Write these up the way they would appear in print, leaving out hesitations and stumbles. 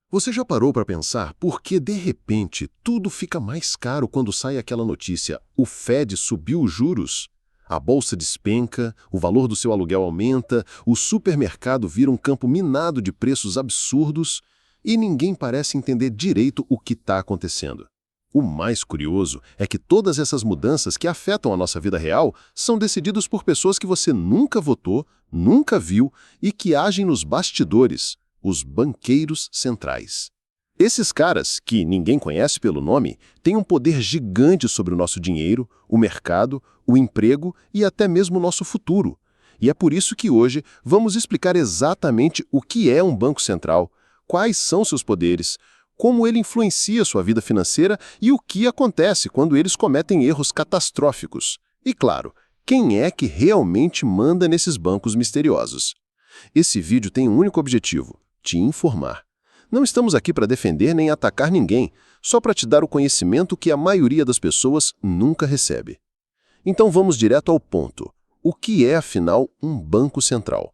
Você já parou para pensar por que, de repente, tudo fica mais caro quando sai aquela notícia: o Fed subiu os juros? A bolsa despenca, o valor do seu aluguel aumenta, o supermercado vira um campo minado de preços absurdos e ninguém parece entender direito o que está acontecendo. O mais curioso é que todas essas mudanças que afetam a nossa vida real são decididas por pessoas que você nunca votou, nunca viu e que agem nos bastidores, os banqueiros centrais. Esses caras, que ninguém conhece pelo nome, têm um poder gigante sobre o nosso dinheiro, o mercado, o emprego e até mesmo o nosso futuro. E é por isso que hoje vamos explicar exatamente o que é um banco central, quais são seus poderes, como ele influencia sua vida financeira e o que acontece quando eles cometem erros catastróficos. E claro, quem é que realmente manda nesses bancos misteriosos? Esse vídeo tem um único objetivo: te informar. Não estamos aqui para defender nem atacar ninguém, só para te dar o conhecimento que a maioria das pessoas nunca recebe. Então vamos direto ao ponto. O que é, afinal, um banco central?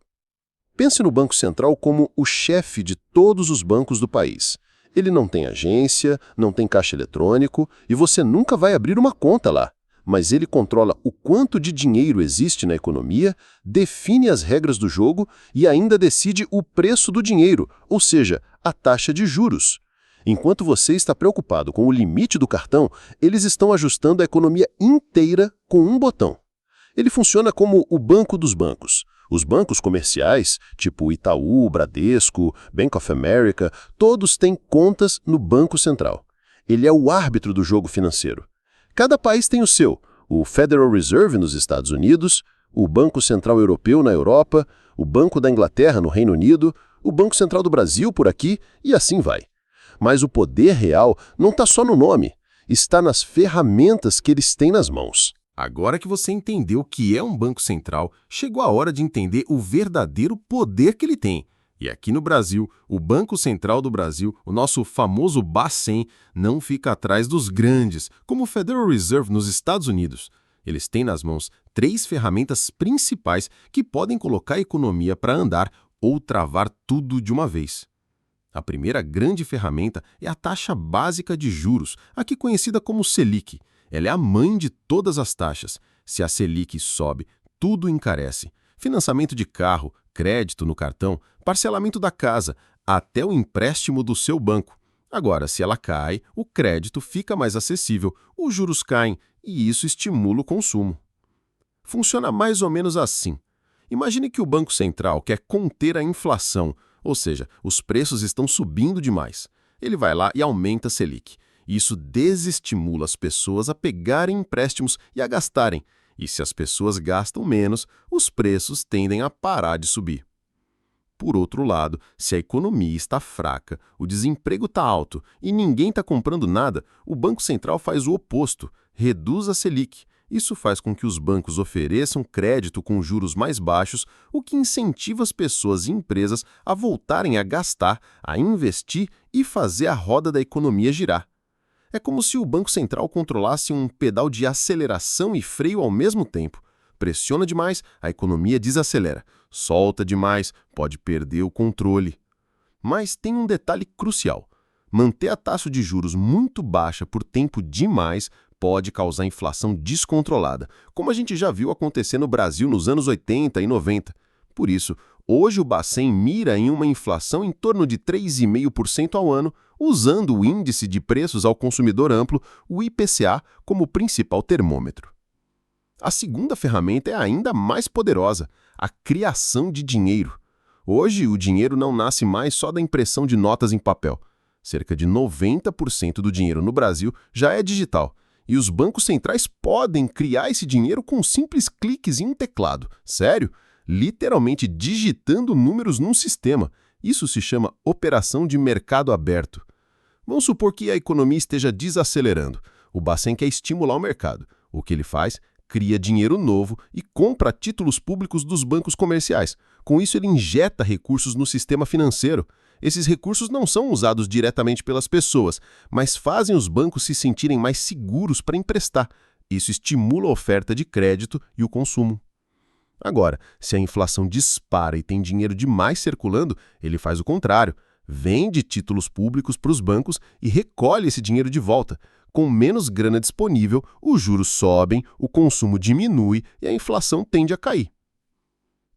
Pense no Banco Central como o chefe de todos os bancos do país. Ele não tem agência, não tem caixa eletrônico e você nunca vai abrir uma conta lá. Mas ele controla o quanto de dinheiro existe na economia, define as regras do jogo e ainda decide o preço do dinheiro, ou seja, a taxa de juros. Enquanto você está preocupado com o limite do cartão, eles estão ajustando a economia inteira com um botão. Ele funciona como o banco dos bancos. Os bancos comerciais, tipo Itaú, Bradesco, Bank of America, todos têm contas no Banco Central. Ele é o árbitro do jogo financeiro. Cada país tem o seu: o Federal Reserve nos Estados Unidos, o Banco Central Europeu na Europa, o Banco da Inglaterra no Reino Unido, o Banco Central do Brasil por aqui e assim vai. Mas o poder real não está só no nome, está nas ferramentas que eles têm nas mãos. Agora que você entendeu o que é um banco central, chegou a hora de entender o verdadeiro poder que ele tem. E aqui no Brasil, o Banco Central do Brasil, o nosso famoso Bacen, não fica atrás dos grandes, como o Federal Reserve nos Estados Unidos. Eles têm nas mãos 3 ferramentas principais que podem colocar a economia para andar ou travar tudo de uma vez. A primeira grande ferramenta é a taxa básica de juros, aqui conhecida como Selic. Ela é a mãe de todas as taxas. Se a Selic sobe, tudo encarece. Financiamento de carro, crédito no cartão, parcelamento da casa, até o empréstimo do seu banco. Agora, se ela cai, o crédito fica mais acessível, os juros caem e isso estimula o consumo. Funciona mais ou menos assim. Imagine que o Banco Central quer conter a inflação, ou seja, os preços estão subindo demais. Ele vai lá e aumenta a Selic. Isso desestimula as pessoas a pegarem empréstimos e a gastarem. E se as pessoas gastam menos, os preços tendem a parar de subir. Por outro lado, se a economia está fraca, o desemprego está alto e ninguém está comprando nada, o Banco Central faz o oposto, reduz a Selic. Isso faz com que os bancos ofereçam crédito com juros mais baixos, o que incentiva as pessoas e empresas a voltarem a gastar, a investir e fazer a roda da economia girar. É como se o Banco Central controlasse um pedal de aceleração e freio ao mesmo tempo. Pressiona demais, a economia desacelera. Solta demais, pode perder o controle. Mas tem um detalhe crucial. Manter a taxa de juros muito baixa por tempo demais pode causar inflação descontrolada, como a gente já viu acontecer no Brasil nos anos 80 e 90. Por isso, hoje o Bacen mira em uma inflação em torno de 3,5% ao ano, usando o Índice de Preços ao Consumidor Amplo, o IPCA, como principal termômetro. A segunda ferramenta é ainda mais poderosa, a criação de dinheiro. Hoje, o dinheiro não nasce mais só da impressão de notas em papel. Cerca de 90% do dinheiro no Brasil já é digital, e os bancos centrais podem criar esse dinheiro com simples cliques em um teclado. Sério? Literalmente digitando números num sistema. Isso se chama operação de mercado aberto. Vamos supor que a economia esteja desacelerando. O Bacen quer estimular o mercado. O que ele faz? Cria dinheiro novo e compra títulos públicos dos bancos comerciais. Com isso, ele injeta recursos no sistema financeiro. Esses recursos não são usados diretamente pelas pessoas, mas fazem os bancos se sentirem mais seguros para emprestar. Isso estimula a oferta de crédito e o consumo. Agora, se a inflação dispara e tem dinheiro demais circulando, ele faz o contrário. vende títulos públicos para os bancos e recolhe esse dinheiro de volta. Com menos grana disponível, os juros sobem, o consumo diminui e a inflação tende a cair.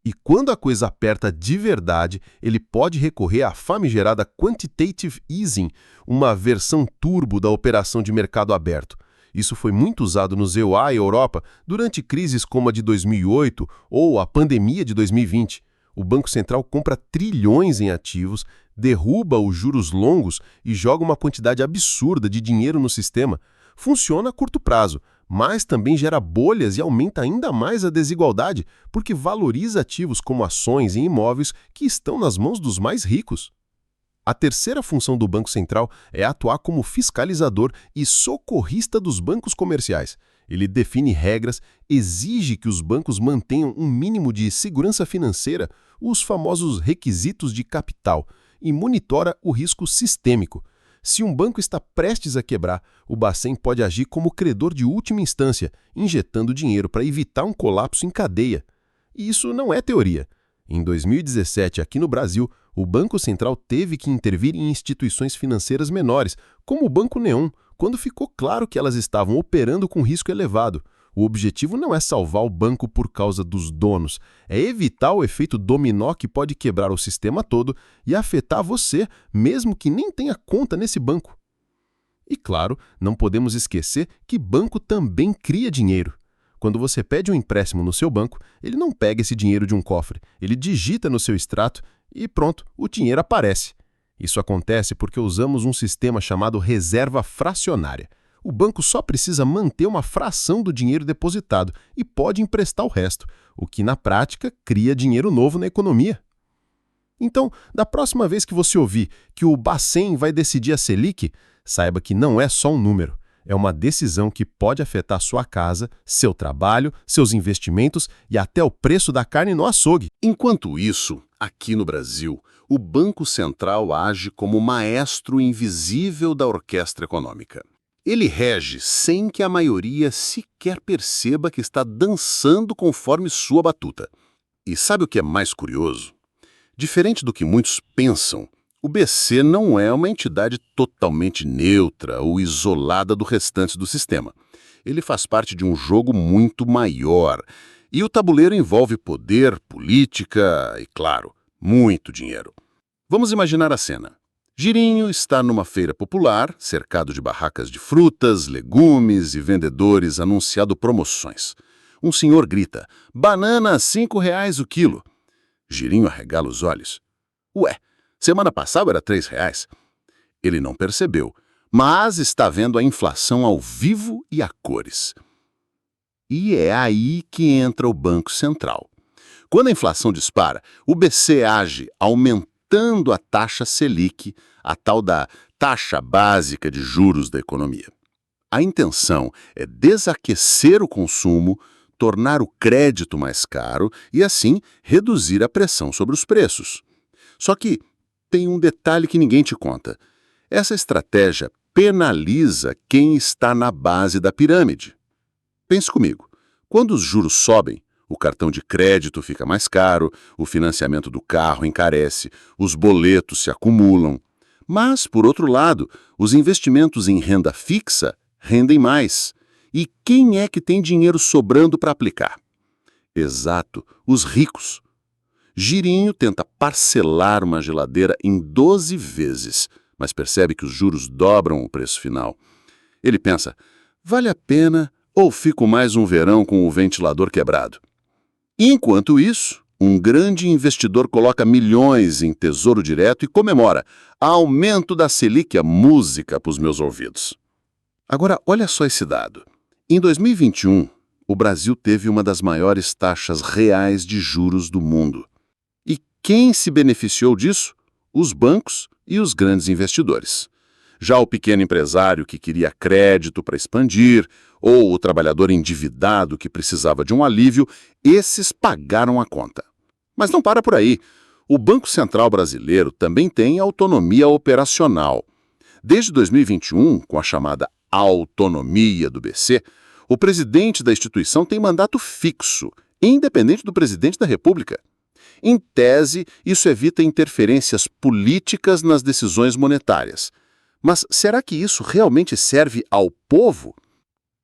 E quando a coisa aperta de verdade, ele pode recorrer à famigerada Quantitative Easing, uma versão turbo da operação de mercado aberto. Isso foi muito usado no EUA e Europa durante crises como a de 2008 ou a pandemia de 2020. O Banco Central compra trilhões em ativos, derruba os juros longos e joga uma quantidade absurda de dinheiro no sistema. Funciona a curto prazo, mas também gera bolhas e aumenta ainda mais a desigualdade, porque valoriza ativos como ações e imóveis que estão nas mãos dos mais ricos. A terceira função do Banco Central é atuar como fiscalizador e socorrista dos bancos comerciais. Ele define regras, exige que os bancos mantenham um mínimo de segurança financeira, os famosos requisitos de capital, e monitora o risco sistêmico. Se um banco está prestes a quebrar, o Bacen pode agir como credor de última instância, injetando dinheiro para evitar um colapso em cadeia. E isso não é teoria. Em 2017, aqui no Brasil, o Banco Central teve que intervir em instituições financeiras menores, como o Banco Neon, quando ficou claro que elas estavam operando com risco elevado. O objetivo não é salvar o banco por causa dos donos, é evitar o efeito dominó que pode quebrar o sistema todo e afetar você, mesmo que nem tenha conta nesse banco. E claro, não podemos esquecer que banco também cria dinheiro. Quando você pede um empréstimo no seu banco, ele não pega esse dinheiro de um cofre, ele digita no seu extrato e pronto, o dinheiro aparece. Isso acontece porque usamos um sistema chamado reserva fracionária. O banco só precisa manter uma fração do dinheiro depositado e pode emprestar o resto, o que na prática cria dinheiro novo na economia. Então, da próxima vez que você ouvir que o Bacen vai decidir a Selic, saiba que não é só um número. É uma decisão que pode afetar sua casa, seu trabalho, seus investimentos e até o preço da carne no açougue. Enquanto isso, aqui no Brasil, o Banco Central age como maestro invisível da orquestra econômica. Ele rege sem que a maioria sequer perceba que está dançando conforme sua batuta. E sabe o que é mais curioso? Diferente do que muitos pensam, o BC não é uma entidade totalmente neutra ou isolada do restante do sistema. Ele faz parte de um jogo muito maior. E o tabuleiro envolve poder, política e, claro, muito dinheiro. Vamos imaginar a cena. Girinho está numa feira popular, cercado de barracas de frutas, legumes e vendedores anunciando promoções. Um senhor grita, banana a R$5 o quilo. Girinho arregala os olhos. Ué, semana passada era R$3. Ele não percebeu, mas está vendo a inflação ao vivo e a cores. E é aí que entra o Banco Central. Quando a inflação dispara, o BC age aumentando a taxa Selic, a tal da taxa básica de juros da economia. A intenção é desaquecer o consumo, tornar o crédito mais caro e, assim, reduzir a pressão sobre os preços. Só que tem um detalhe que ninguém te conta. Essa estratégia penaliza quem está na base da pirâmide. Pense comigo, quando os juros sobem, o cartão de crédito fica mais caro, o financiamento do carro encarece, os boletos se acumulam. Mas, por outro lado, os investimentos em renda fixa rendem mais. E quem é que tem dinheiro sobrando para aplicar? Exato, os ricos. Girinho tenta parcelar uma geladeira em 12 vezes, mas percebe que os juros dobram o preço final. Ele pensa, vale a pena ou fico mais um verão com o ventilador quebrado? Enquanto isso, um grande investidor coloca milhões em tesouro direto e comemora. Aumento da Selic é música para os meus ouvidos. Agora, olha só esse dado. Em 2021, o Brasil teve uma das maiores taxas reais de juros do mundo. E quem se beneficiou disso? Os bancos e os grandes investidores. Já o pequeno empresário que queria crédito para expandir, ou o trabalhador endividado que precisava de um alívio, esses pagaram a conta. Mas não para por aí. O Banco Central brasileiro também tem autonomia operacional. Desde 2021, com a chamada autonomia do BC, o presidente da instituição tem mandato fixo, independente do presidente da República. Em tese, isso evita interferências políticas nas decisões monetárias. Mas será que isso realmente serve ao povo?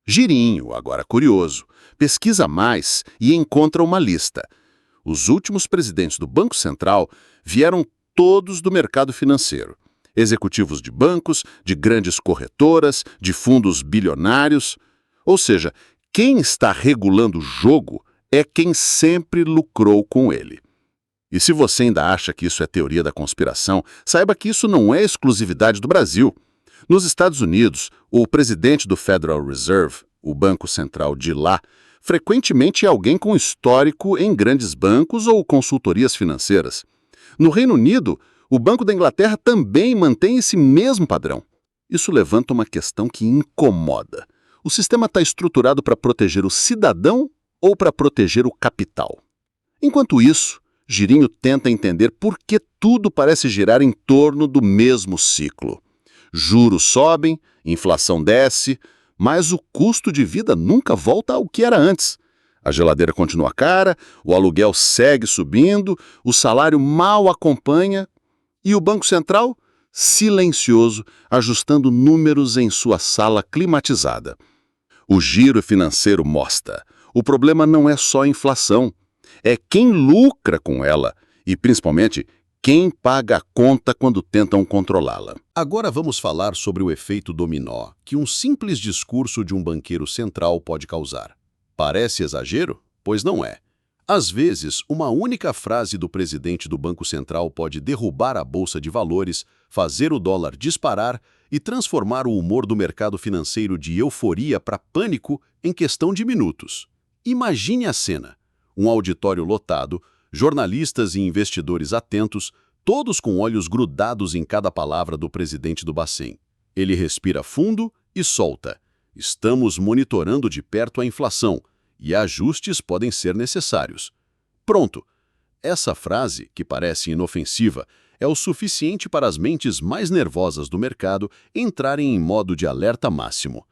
Girinho, agora curioso, pesquisa mais e encontra uma lista. Os últimos presidentes do Banco Central vieram todos do mercado financeiro. Executivos de bancos, de grandes corretoras, de fundos bilionários. Ou seja, quem está regulando o jogo é quem sempre lucrou com ele. E se você ainda acha que isso é teoria da conspiração, saiba que isso não é exclusividade do Brasil. Nos Estados Unidos, o presidente do Federal Reserve, o Banco Central de lá, frequentemente é alguém com histórico em grandes bancos ou consultorias financeiras. No Reino Unido, o Banco da Inglaterra também mantém esse mesmo padrão. Isso levanta uma questão que incomoda. O sistema está estruturado para proteger o cidadão ou para proteger o capital? Enquanto isso, Girinho tenta entender por que tudo parece girar em torno do mesmo ciclo. Juros sobem, inflação desce, mas o custo de vida nunca volta ao que era antes. A geladeira continua cara, o aluguel segue subindo, o salário mal acompanha e o Banco Central, silencioso, ajustando números em sua sala climatizada. O giro financeiro mostra. O problema não é só a inflação, é quem lucra com ela e, principalmente, quem paga a conta quando tentam controlá-la. Agora vamos falar sobre o efeito dominó que um simples discurso de um banqueiro central pode causar. Parece exagero? Pois não é. Às vezes, uma única frase do presidente do Banco Central pode derrubar a bolsa de valores, fazer o dólar disparar e transformar o humor do mercado financeiro de euforia para pânico em questão de minutos. Imagine a cena. Um auditório lotado, jornalistas e investidores atentos, todos com olhos grudados em cada palavra do presidente do Bacen. Ele respira fundo e solta. Estamos monitorando de perto a inflação e ajustes podem ser necessários. Pronto. Essa frase, que parece inofensiva, é o suficiente para as mentes mais nervosas do mercado entrarem em modo de alerta máximo.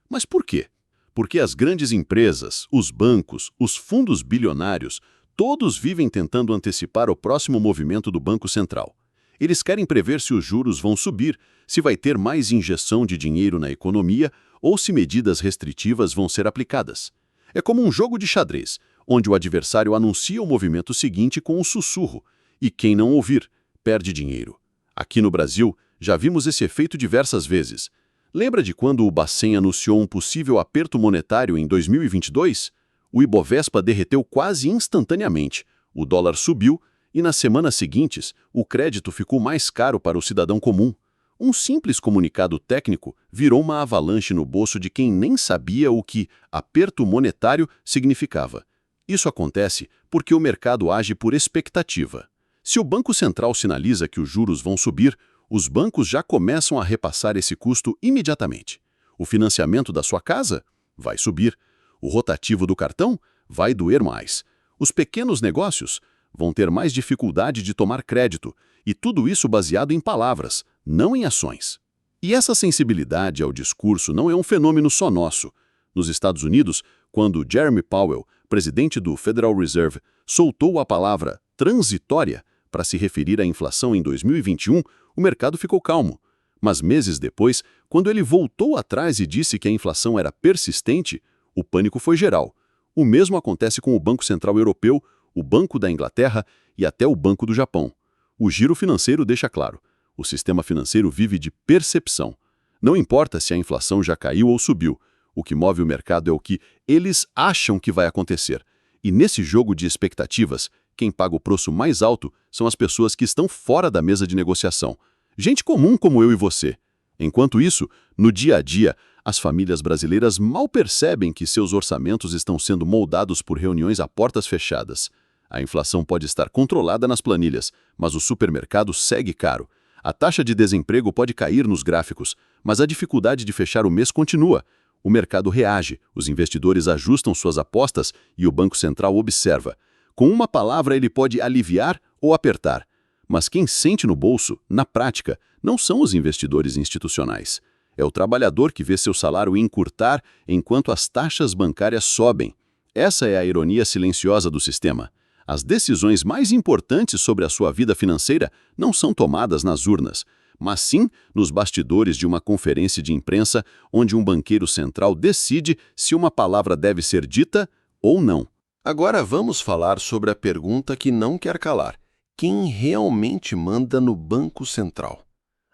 Mas por quê? Porque as grandes empresas, os bancos, os fundos bilionários, todos vivem tentando antecipar o próximo movimento do Banco Central. Eles querem prever se os juros vão subir, se vai ter mais injeção de dinheiro na economia ou se medidas restritivas vão ser aplicadas. É como um jogo de xadrez, onde o adversário anuncia o movimento seguinte com um sussurro, e quem não ouvir, perde dinheiro. Aqui no Brasil, já vimos esse efeito diversas vezes. Lembra de quando o Bacen anunciou um possível aperto monetário em 2022? O Ibovespa derreteu quase instantaneamente, o dólar subiu e nas semanas seguintes o crédito ficou mais caro para o cidadão comum. Um simples comunicado técnico virou uma avalanche no bolso de quem nem sabia o que aperto monetário significava. Isso acontece porque o mercado age por expectativa. Se o Banco Central sinaliza que os juros vão subir, os bancos já começam a repassar esse custo imediatamente. O financiamento da sua casa vai subir. O rotativo do cartão vai doer mais. Os pequenos negócios vão ter mais dificuldade de tomar crédito, e tudo isso baseado em palavras, não em ações. E essa sensibilidade ao discurso não é um fenômeno só nosso. Nos Estados Unidos, quando Jeremy Powell, presidente do Federal Reserve, soltou a palavra transitória para se referir à inflação em 2021, o mercado ficou calmo. Mas meses depois, quando ele voltou atrás e disse que a inflação era persistente, o pânico foi geral. O mesmo acontece com o Banco Central Europeu, o Banco da Inglaterra e até o Banco do Japão. O giro financeiro deixa claro, o sistema financeiro vive de percepção. Não importa se a inflação já caiu ou subiu, o que move o mercado é o que eles acham que vai acontecer. E nesse jogo de expectativas, quem paga o preço mais alto são as pessoas que estão fora da mesa de negociação. Gente comum como eu e você. Enquanto isso, no dia a dia, as famílias brasileiras mal percebem que seus orçamentos estão sendo moldados por reuniões a portas fechadas. A inflação pode estar controlada nas planilhas, mas o supermercado segue caro. A taxa de desemprego pode cair nos gráficos, mas a dificuldade de fechar o mês continua. O mercado reage, os investidores ajustam suas apostas e o Banco Central observa. Com uma palavra ele pode aliviar ou apertar. Mas quem sente no bolso, na prática, não são os investidores institucionais. É o trabalhador que vê seu salário encurtar enquanto as taxas bancárias sobem. Essa é a ironia silenciosa do sistema. As decisões mais importantes sobre a sua vida financeira não são tomadas nas urnas, mas sim nos bastidores de uma conferência de imprensa onde um banqueiro central decide se uma palavra deve ser dita ou não. Agora vamos falar sobre a pergunta que não quer calar. Quem realmente manda no Banco Central?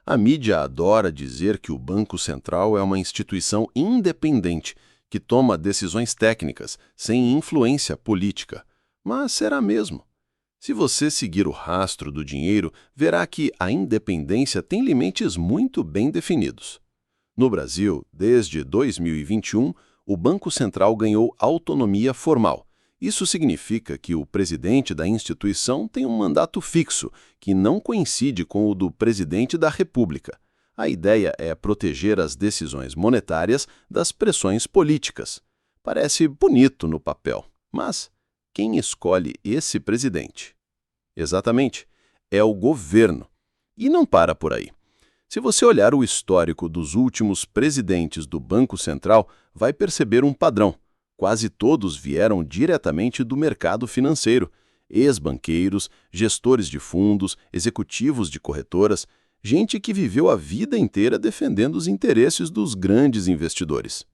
A mídia adora dizer que o Banco Central é uma instituição independente que toma decisões técnicas, sem influência política. Mas será mesmo? Se você seguir o rastro do dinheiro, verá que a independência tem limites muito bem definidos. No Brasil, desde 2021, o Banco Central ganhou autonomia formal. Isso significa que o presidente da instituição tem um mandato fixo, que não coincide com o do presidente da República. A ideia é proteger as decisões monetárias das pressões políticas. Parece bonito no papel, mas quem escolhe esse presidente? Exatamente, é o governo. E não para por aí. Se você olhar o histórico dos últimos presidentes do Banco Central, vai perceber um padrão. Quase todos vieram diretamente do mercado financeiro, ex-banqueiros, gestores de fundos, executivos de corretoras, gente que viveu a vida inteira defendendo os interesses dos grandes investidores.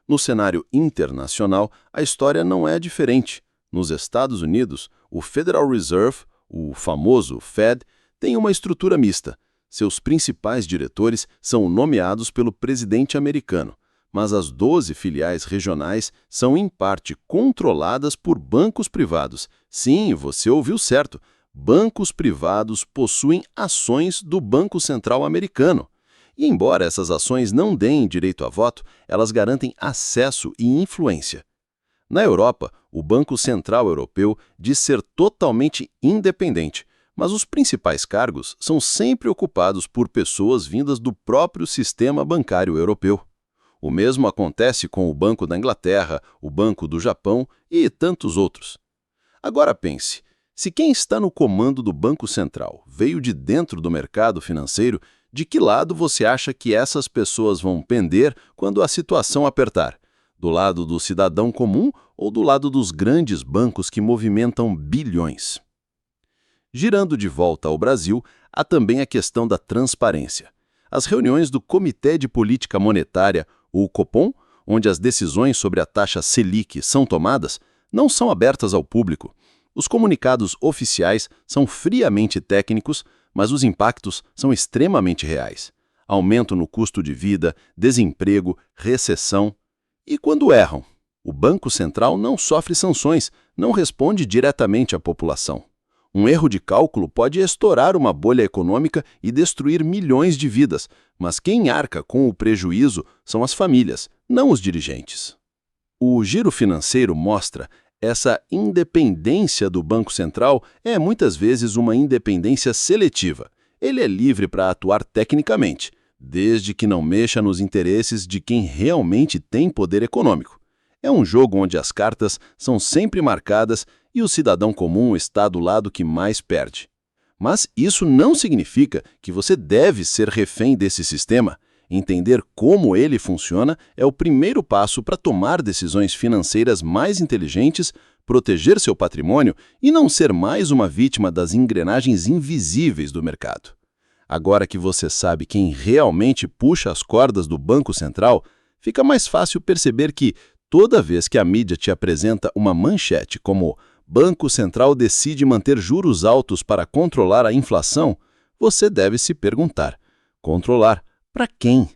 No cenário internacional, a história não é diferente. Nos Estados Unidos, o Federal Reserve, o famoso Fed, tem uma estrutura mista. Seus principais diretores são nomeados pelo presidente americano, mas as 12 filiais regionais são, em parte, controladas por bancos privados. Sim, você ouviu certo. Bancos privados possuem ações do Banco Central americano. E, embora essas ações não deem direito a voto, elas garantem acesso e influência. Na Europa, o Banco Central Europeu diz ser totalmente independente, mas os principais cargos são sempre ocupados por pessoas vindas do próprio sistema bancário europeu. O mesmo acontece com o Banco da Inglaterra, o Banco do Japão e tantos outros. Agora pense, se quem está no comando do Banco Central veio de dentro do mercado financeiro, de que lado você acha que essas pessoas vão pender quando a situação apertar? Do lado do cidadão comum ou do lado dos grandes bancos que movimentam bilhões? Girando de volta ao Brasil, há também a questão da transparência. As reuniões do Comitê de Política Monetária, o Copom, onde as decisões sobre a taxa Selic são tomadas, não são abertas ao público. Os comunicados oficiais são friamente técnicos, mas os impactos são extremamente reais. Aumento no custo de vida, desemprego, recessão. E quando erram? O Banco Central não sofre sanções, não responde diretamente à população. Um erro de cálculo pode estourar uma bolha econômica e destruir milhões de vidas, mas quem arca com o prejuízo são as famílias, não os dirigentes. O giro financeiro mostra essa independência do Banco Central é muitas vezes uma independência seletiva. Ele é livre para atuar tecnicamente, desde que não mexa nos interesses de quem realmente tem poder econômico. É um jogo onde as cartas são sempre marcadas e o cidadão comum está do lado que mais perde. Mas isso não significa que você deve ser refém desse sistema. Entender como ele funciona é o primeiro passo para tomar decisões financeiras mais inteligentes, proteger seu patrimônio e não ser mais uma vítima das engrenagens invisíveis do mercado. Agora que você sabe quem realmente puxa as cordas do Banco Central, fica mais fácil perceber que, toda vez que a mídia te apresenta uma manchete como Banco Central decide manter juros altos para controlar a inflação, você deve se perguntar: controlar para quem?